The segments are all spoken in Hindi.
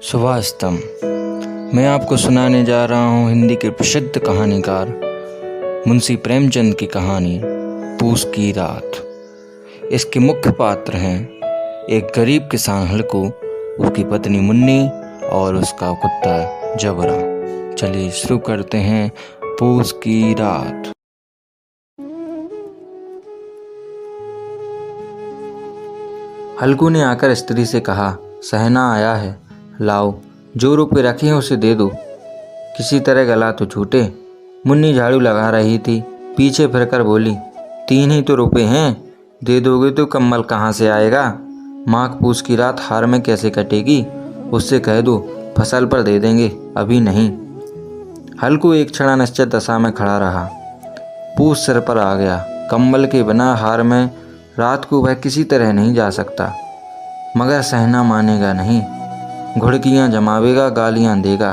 सुभाषतम। मैं आपको सुनाने जा रहा हूँ हिंदी के प्रसिद्ध कहानीकार मुंशी प्रेमचंद की कहानी पूस की रात। इसके मुख्य पात्र हैं एक गरीब किसान हल्कू, उसकी पत्नी मुन्नी और उसका कुत्ता जबरा। चलिए शुरू करते हैं पूस की रात। हल्कू ने आकर स्त्री से कहा, सहना आया है, लाओ जो रुपये रखे हैं उसे दे दो, किसी तरह गला तो छूटे। मुन्नी झाड़ू लगा रही थी, पीछे फिरकर बोली, 3 ही तो रुपये हैं, दे दोगे तो कम्बल कहाँ से आएगा? माघ पूस की रात हार में कैसे कटेगी? उससे कह दो फसल पर दे देंगे, अभी नहीं। हल्कू एक क्षण अनिश्चित दशा में खड़ा रहा। पूस सिर पर आ गया। कम्बल के बिना हार में रात को वह किसी तरह नहीं जा सकता, मगर सहना मानेगा नहीं। घुड़कियाँ जमावेगा, गालियाँ देगा,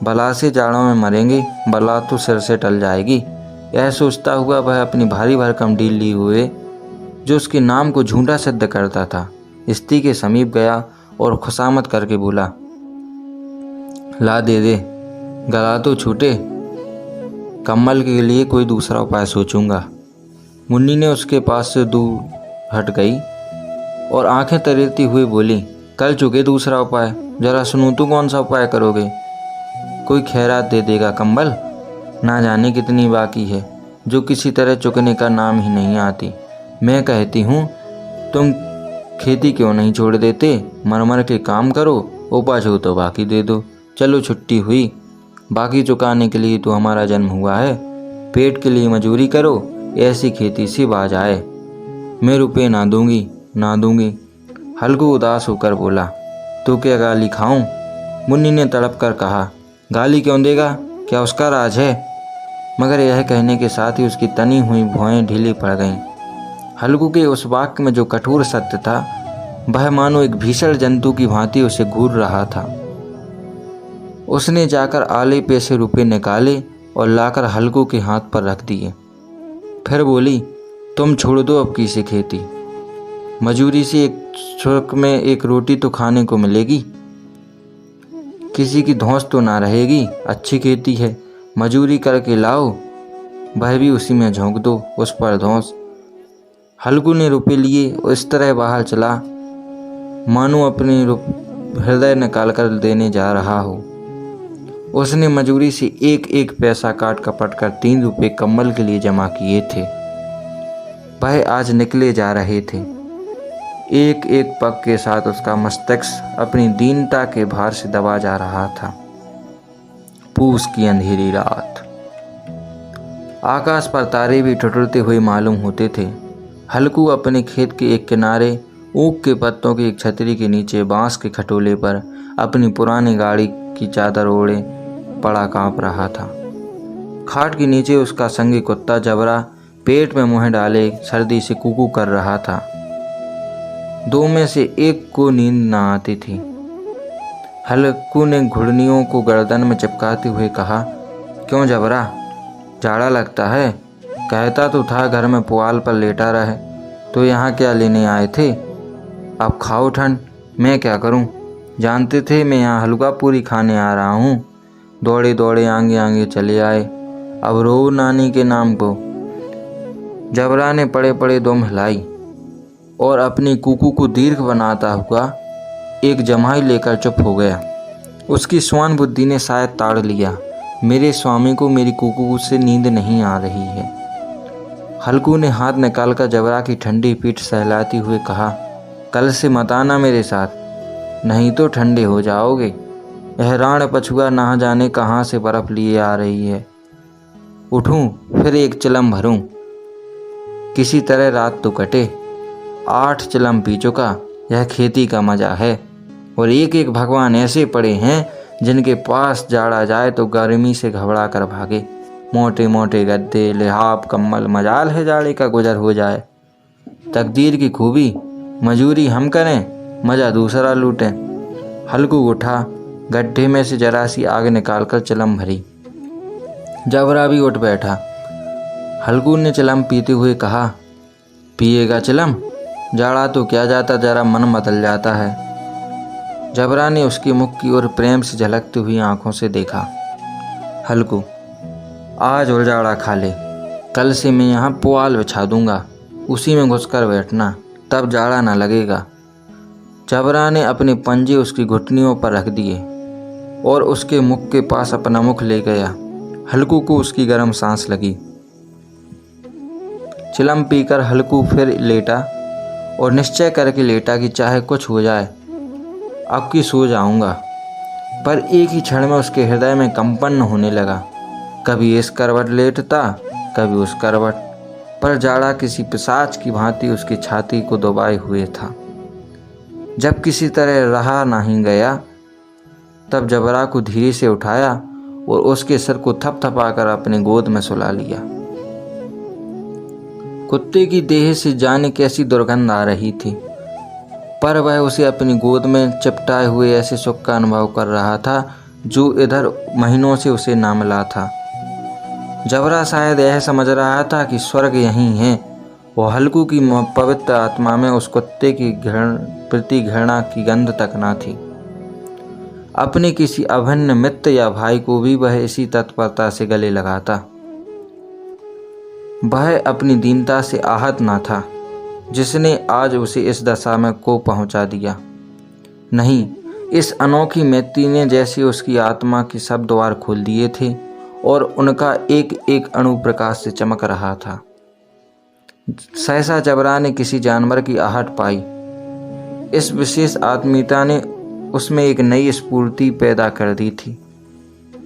बला से जाड़ों में मरेंगे, बला तो सिर से टल जाएगी। यह सोचता हुआ वह अपनी भारी भरकम ढील लिए हुए, जो उसके नाम को झूठा सिद्ध करता था, स्त्री के समीप गया और खुशामद करके बोला, ला दे दे, गला तो छूटे, कम्बल के लिए कोई दूसरा उपाय सोचूंगा। मुन्नी ने उसके पास से दूर हट गई और आंखें तरेती हुई बोली, कर चुके दूसरा उपाय, जरा सुनूं तो कौन सा उपाय करोगे? कोई खैरात दे देगा कम्बल, ना जाने कितनी बाकी है, जो किसी तरह चुकने का नाम ही नहीं आती। मैं कहती हूँ तुम खेती क्यों नहीं छोड़ देते, मर के काम करो, उपज हो तो बाकी दे दो। चलो छुट्टी हुई, बाकी चुकाने के लिए तो हमारा जन्म हुआ है, पेट के लिए मजूरी करो, ऐसी खेती से बाज आए। मैं रुपये ना दूंगी। हल्कू उदास होकर बोला, तो क्या गाली खाऊं? मुन्नी ने तड़प कर कहा, गाली क्यों देगा, क्या उसका राज है? मगर यह कहने के साथ ही उसकी तनी हुई भौहें ढीली पड़ गईं। हल्कू के उस वाक्य में जो कठोर सत्य था, वह मानो एक भीषण जंतु की भांति उसे घूर रहा था। उसने जाकर आले पे से रुपये निकाले और लाकर हल्कू के हाथ पर रख दिए। फिर बोली, तुम छोड़ दो अब की से खेती, मजूरी से एक छुर्क में एक रोटी तो खाने को मिलेगी, किसी की धौंस तो ना रहेगी। अच्छी खेती है, मजूरी करके लाओ, वह भी उसी में झोंक दो, उस पर धौंस। हल्कू ने रुपये लिए और इस तरह बाहर चला मानो अपने हृदय निकाल कर देने जा रहा हो। उसने मजूरी से एक एक पैसा काट कपट कर 3 रुपये कम्बल के लिए जमा किए थे। वह आज निकले जा रहे थे। एक एक पग के साथ उसका मस्तिष्क अपनी दीनता के भार से दबा जा रहा था। पूस की अंधेरी रात। आकाश पर तारे भी ठुठुरते हुए मालूम होते थे। हल्कू अपने खेत के एक किनारे ऊख के पत्तों की एक छतरी के नीचे बांस के खटोले पर अपनी पुरानी गाड़ी की चादर ओढ़े पड़ा कांप रहा था। खाट के नीचे उसका संगी कुत्ता जबरा पेट में मुँह डाले सर्दी से कूकू कर रहा था। 2 में से एक को नींद न आती थी। हल्कू ने घुड़नियों को गर्दन में चिपकाते हुए कहा, क्यों जबरा, जाड़ा लगता है? कहता तो था घर में पुआल पर लेटा रहे, तो यहाँ क्या लेने आए थे? अब खाओ ठंड, मैं क्या करूँ? जानते थे मैं यहाँ हलवा पूरी खाने आ रहा हूँ। दौड़े दौड़े आगे आगे चले आए, अब रो नानी के नाम को। जबरा ने पड़े पड़े दम हिलाई और अपनी कुकू को दीर्घ बनाता हुआ एक जमाई लेकर चुप हो गया। उसकी स्वान बुद्धि ने शायद ताड़ लिया, मेरे स्वामी को मेरी कुकू से नींद नहीं आ रही है। हल्कू ने हाथ निकालकर जबरा की ठंडी पीठ सहलाती हुए कहा, कल से मत आना मेरे साथ, नहीं तो ठंडे हो जाओगे। यह राण पछुआ ना जाने कहाँ से बर्फ लिए आ रही है। उठूं फिर एक चिलम भरूं, किसी तरह रात तो कटे। 8 चिलम पी चुका, यह खेती का मजा है। और एक एक भगवान ऐसे पड़े हैं जिनके पास जाड़ा जाए तो गर्मी से घबरा कर भागे। मोटे मोटे गद्दे, लिहाफ, कम्बल, मजाल है जाड़े का गुजर हो जाए। तकदीर की खूबी, मजूरी हम करें, मज़ा दूसरा लूटें। हल्कू उठा, गड्ढे में से जरा सी आग निकालकर चिलम भरी। जबरा भी उठ बैठा। हल्कू ने चिलम पीते हुए कहा, पिएगा चिलम? जाड़ा तो क्या जाता, जरा मन बदल जाता है। जबरा ने उसके मुख की ओर प्रेम से झलकती हुई आंखों से देखा। हल्कू, आज उजाड़ा खा ले, कल से मैं यहाँ पुआल बिछा दूंगा, उसी में घुसकर बैठना, तब जाड़ा ना लगेगा। जबरा ने अपने पंजे उसकी घुटनियों पर रख दिए और उसके मुख के पास अपना मुख ले गया। हल्कू को उसकी गर्म सांस लगी। चिलम पीकर हल्कू फिर लेटा और निश्चय करके लेटा कि चाहे कुछ हो जाए अब की सो जाऊंगा। पर एक ही क्षण में उसके हृदय में कंपन होने लगा। कभी इस करवट लेटता, कभी उस करवट, पर जाड़ा किसी पिशाच की भांति उसकी छाती को दबाए हुए था। जब किसी तरह रहा नहीं गया तब जबरा को धीरे से उठाया और उसके सिर को थपथपाकर अपने गोद में सुला लिया। कुत्ते की देह से जाने कैसी दुर्गंध आ रही थी, पर वह उसे अपनी गोद में चिपटाए हुए ऐसे सुख का अनुभव कर रहा था जो इधर महीनों से उसे ना मिला था। जबरा शायद यह समझ रहा था कि स्वर्ग यहीं है और हल्कू की पवित्र आत्मा में उस कुत्ते की प्रति घृणा की गंध तक न थी। अपने किसी अभिन्न मित्र या भाई को भी वह इसी तत्परता से गले लगाता। वह अपनी दीनता से आहत न था जिसने आज उसे इस दशा में को पहुंचा दिया। नहीं, इस अनोखी मैत्री ने जैसे उसकी आत्मा के सब द्वार खोल दिए थे और उनका एक एक अणु प्रकाश से चमक रहा था। सहसा जबरा ने किसी जानवर की आहट पाई। इस विशेष आत्मीयता ने उसमें एक नई स्फूर्ति पैदा कर दी थी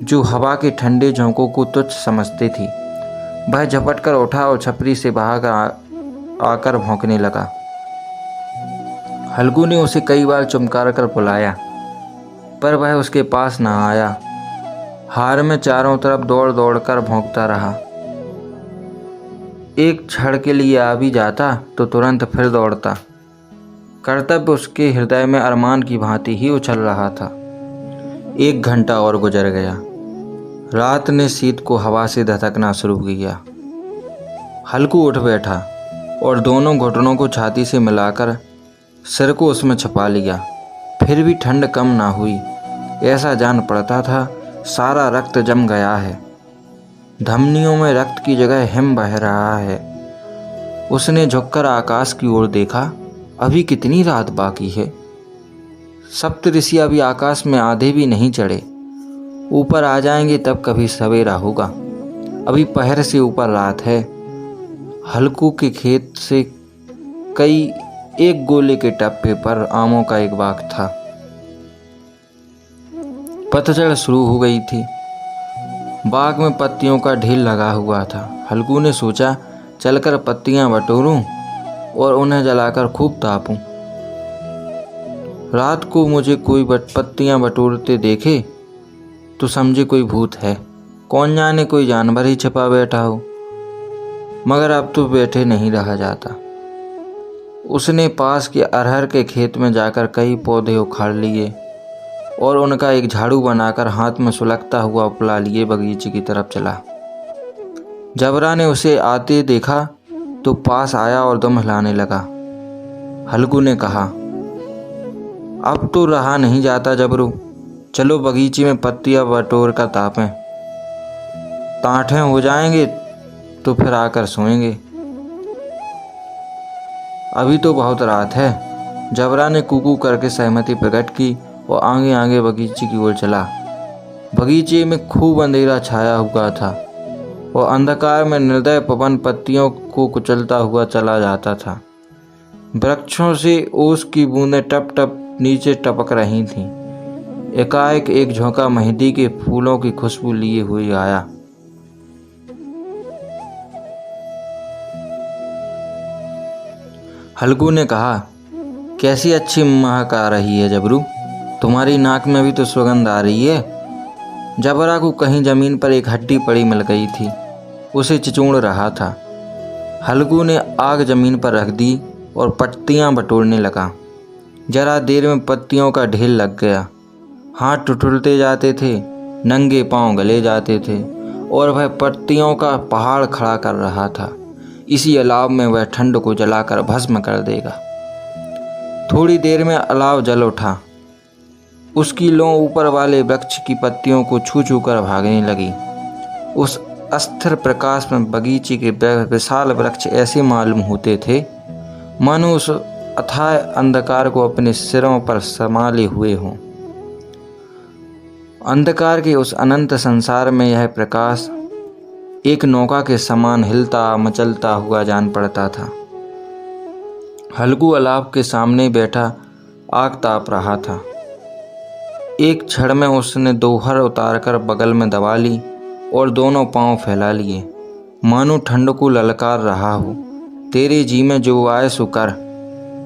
जो हवा के ठंडे झोंकों को तुच्छ समझती थी। वह झपट कर उठा और छपरी से भाग आकर भौंकने लगा। हल्कू ने उसे कई बार चुमकार कर बुलाया पर वह उसके पास न आया। हार में चारों तरफ दौड़ दौड़ कर भौंकता रहा। एक क्षण के लिए आ भी जाता तो तुरंत फिर दौड़ता। कर्तव्य उसके हृदय में अरमान की भांति ही उछल रहा था। 1 घंटा और गुजर गया। रात ने शीत को हवा से धधकना शुरू किया। हल्कू उठ बैठा और दोनों घुटनों को छाती से मिलाकर सिर को उसमें छुपा लिया। फिर भी ठंड कम ना हुई। ऐसा जान पड़ता था सारा रक्त जम गया है, धमनियों में रक्त की जगह हिम बह रहा है। उसने झुककर आकाश की ओर देखा। अभी कितनी रात बाकी है। सप्तऋषि अभी आकाश में आधे भी नहीं चढ़े। ऊपर आ जाएंगे तब कभी सवेरा होगा। अभी पहर से ऊपर रात है। हल्कू के खेत से कई एक गोले के टप्पे पर आमों का एक बाग था। पतझड़ शुरू हो गई थी। बाग में पत्तियों का ढेर लगा हुआ था। हल्कू ने सोचा चलकर पत्तियां बटोरूं और उन्हें जलाकर खूब तापूं। रात को मुझे कोई पत्तियां बटोरते देखे तो समझे कोई भूत है, कौन जाने कोई जानवर ही छिपा बैठा हो। मगर अब तो बैठे नहीं रहा जाता। उसने पास के अरहर के खेत में जाकर कई पौधे उखाड़ लिए और उनका एक झाड़ू बनाकर हाथ में सुलगता हुआ उपला लिए बगीचे की तरफ चला। जबरा ने उसे आते देखा तो पास आया और दम हिलाने लगा। हल्कू ने कहा, अब तो रहा नहीं जाता जबरू, चलो बगीचे में पत्तियां बटोर कर तापें। तांठे हो जाएंगे तो फिर आकर सोएंगे। अभी तो बहुत रात है। जबरा ने कूकू करके सहमति प्रकट की और आगे आगे बगीचे की ओर चला। बगीचे में खूब अंधेरा छाया हुआ था और अंधकार में निर्दय पवन पत्तियों को कुचलता हुआ चला जाता था। वृक्षों से ओस की बूंदें टप टप नीचे टपक रही थीं। एकाएक एक झोंका मेहंदी के फूलों की खुशबू लिए हुए आया। हल्कू ने कहा, कैसी अच्छी महक आ रही है जबरू, तुम्हारी नाक में भी तो सुगंध आ रही है। जबरा को कहीं जमीन पर एक हड्डी पड़ी मिल गई थी, उसे चिचूड़ रहा था। हल्कू ने आग जमीन पर रख दी और पत्तियां बटोरने लगा। जरा देर में पत्तियों का ढेर लग गया। हाथ टुटुलते जाते थे, नंगे पांव गले जाते थे और वह पत्तियों का पहाड़ खड़ा कर रहा था। इसी अलाव में वह ठंड को जलाकर भस्म कर देगा। थोड़ी देर में अलाव जल उठा। उसकी लौ ऊपर वाले वृक्ष की पत्तियों को छू छू कर भागने लगी। उस अस्थिर प्रकाश में बगीचे के विशाल वृक्ष ऐसे मालूम होते थे मानो उस अथाह अंधकार को अपने सिरों पर संभाले हुए हों। अंधकार के उस अनंत संसार में यह प्रकाश एक नौका के समान हिलता मचलता हुआ जान पड़ता था। हल्कू अलाव के सामने बैठा आग ताप रहा था। एक क्षण में उसने दोहर उतारकर बगल में दबा ली और दोनों पांव फैला लिए, मानो ठंड को ललकार रहा हो। तेरे जी में जो आए सो कर।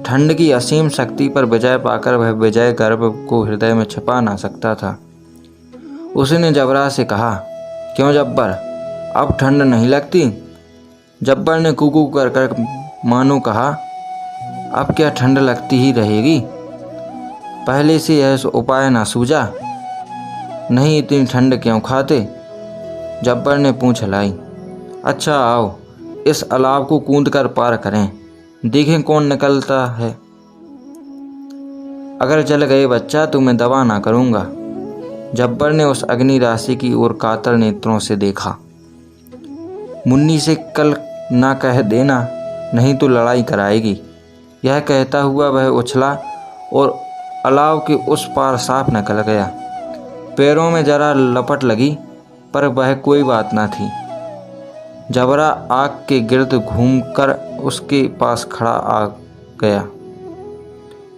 ठंड की असीम शक्ति पर विजय पाकर वह विजय गर्व को हृदय में छिपा ना सकता था। उसने जबरा से कहा, क्यों जब्बर, अब ठंड नहीं लगती? जब्बर ने कुकू कर कर मानो कहा, अब क्या ठंड लगती ही रहेगी? पहले से यह उपाय ना सूझा? नहीं इतनी ठंड क्यों खाते? जब्बर ने पूंछ हिलाई। अच्छा आओ, इस अलाव को कूद कर पार करें, देखें कौन निकलता है। अगर जल गए बच्चा तो मैं दवा ना करूँगा। जब्बर ने उस अग्नि राशि की ओर कातर नेत्रों से देखा। मुन्नी से कल ना कह देना, नहीं तो लड़ाई कराएगी। यह कहता हुआ वह उछला और अलाव के उस पार साफ निकल गया। पैरों में जरा लपट लगी, पर वह कोई बात न थी। जबरा आग के गिर्द घूमकर उसके पास खड़ा आ गया।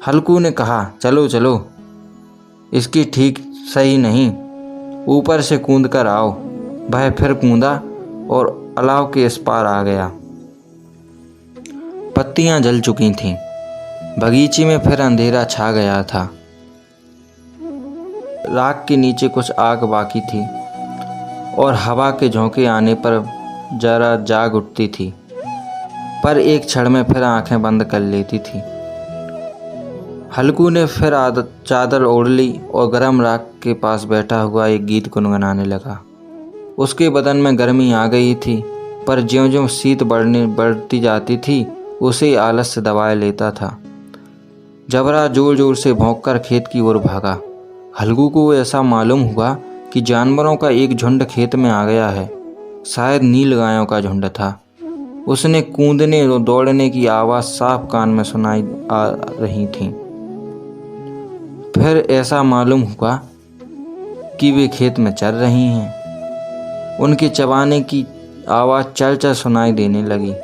हल्कू ने कहा, चलो चलो, इसकी ठीक सही नहीं, ऊपर से कूद कर आओ। वह फिर कूदा और अलाव के इस पार आ गया। पत्तियां जल चुकी थीं। बगीचे में फिर अंधेरा छा गया था। राख के नीचे कुछ आग बाकी थी और हवा के झोंके आने पर जरा जाग उठती थी, पर एक क्षण में फिर आंखें बंद कर लेती थी। हल्कू ने फिर चादर ओढ़ ली और गर्म राख के पास बैठा हुआ एक गीत गुनगुनाने लगा। उसके बदन में गर्मी आ गई थी, पर ज्यों-ज्यों शीत बढ़ती जाती थी उसे आलस से दबाए लेता था। जबरा जोर जोर से भौंककर खेत की ओर भागा। हल्कू को ऐसा मालूम हुआ कि जानवरों का एक झुंड खेत में आ गया है। शायद नील गायों का झुंड था। उसने कूदने और दौड़ने की आवाज़ साफ कान में सुनाई आ रही थी। फिर ऐसा मालूम हुआ कि वे खेत में चर रही हैं। उनके चबाने की आवाज़ चल चल सुनाई देने लगी।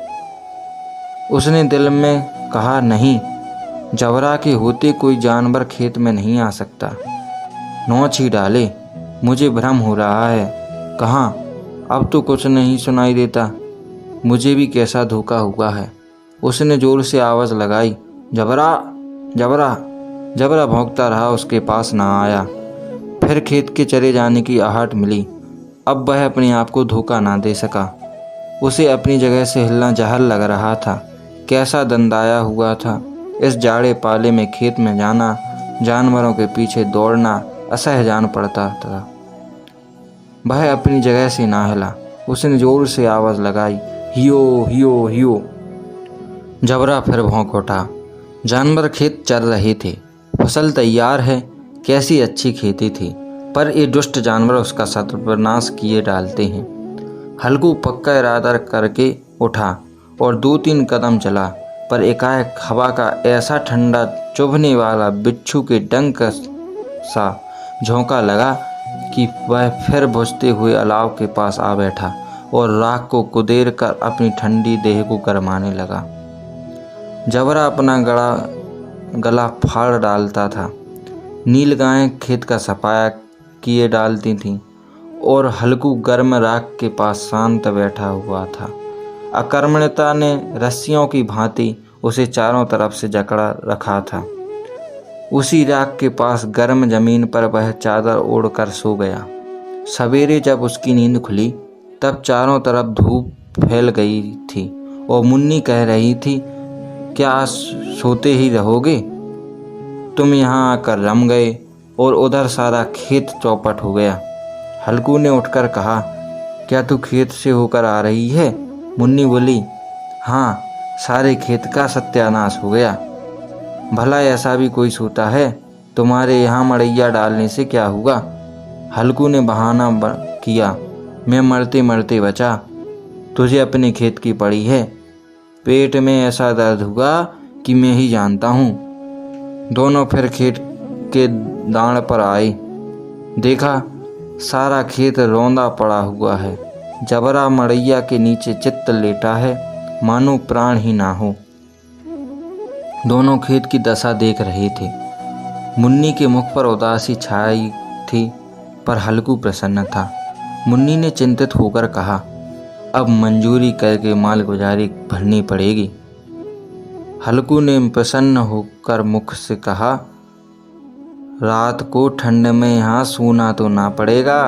उसने दिल में कहा, नहीं, जबरा के होते कोई जानवर खेत में नहीं आ सकता। नौच ही डाले, मुझे भ्रम हो रहा है। कहाँ, अब तो कुछ नहीं सुनाई देता। मुझे भी कैसा धोखा हुआ है। उसने जोर से आवाज़ लगाई, जबरा जबरा। जबरा भौंकता रहा, उसके पास ना आया। फिर खेत के चले जाने की आहट मिली। अब वह अपने आप को धोखा ना दे सका। उसे अपनी जगह से हिलना जहर लग रहा था। कैसा दंदाया हुआ था। इस जाड़े पाले में खेत में जाना, जानवरों के पीछे दौड़ना असह्य जान पड़ता था। वह अपनी जगह से ना हिला। उसने जोर से आवाज़ लगाई, हियो हियो हियो। जबरा फिर भौंक उठा। जानवर खेत चर रहे थे। फसल तैयार है। कैसी अच्छी खेती थी, पर ये दुष्ट जानवर उसका सर्वनाश किए डालते हैं। हल्कू पक्का इरादा करके उठा और 2-3 कदम चला, पर एकाएक हवा का ऐसा ठंडा चुभने वाला बिच्छू के डंक सा झोंका लगा कि वह फिर बुझते हुए अलाव के पास आ बैठा और राख को कुदेर कर अपनी ठंडी देह को गरमाने लगा। जबरा अपना गला फाड़ डालता था। नील गायें खेत का सफाया किए डालती थीं और हल्कू गर्म राख के पास शांत बैठा हुआ था। अकर्मण्यता ने रस्सियों की भांति उसे चारों तरफ से जकड़ा रखा था। उसी राख के पास गर्म जमीन पर वह चादर ओढ़कर सो गया। सवेरे जब उसकी नींद खुली तब चारों तरफ धूप फैल गई थी और मुन्नी कह रही थी, क्या आज सोते ही रहोगे? तुम यहाँ आकर रम गए और उधर सारा खेत चौपट हो गया। हल्कू ने उठकर कहा, क्या तू खेत से होकर आ रही है? मुन्नी बोली, हाँ, सारे खेत का सत्यानाश हो गया। भला ऐसा भी कोई सोता है? तुम्हारे यहाँ मड़ैया डालने से क्या हुआ? हल्कू ने बहाना किया, मैं मरते मरते बचा, तुझे अपने खेत की पड़ी है। पेट में ऐसा दर्द हुआ कि मैं ही जानता हूँ। दोनों फिर खेत के दांड़ पर आए। देखा सारा खेत रौंदा पड़ा हुआ है। जबरा मड़ैया के नीचे चित्त लेटा है, मानो प्राण ही ना हो। दोनों खेत की दशा देख रहे थे। मुन्नी के मुख पर उदासी छाई थी, पर हल्कू प्रसन्न था। मुन्नी ने चिंतित होकर कहा, अब मंजूरी करके मालगुजारी भरनी पड़ेगी। हल्कू ने प्रसन्न होकर मुख से कहा, रात को ठंड में यहाँ सोना तो ना पड़ेगा।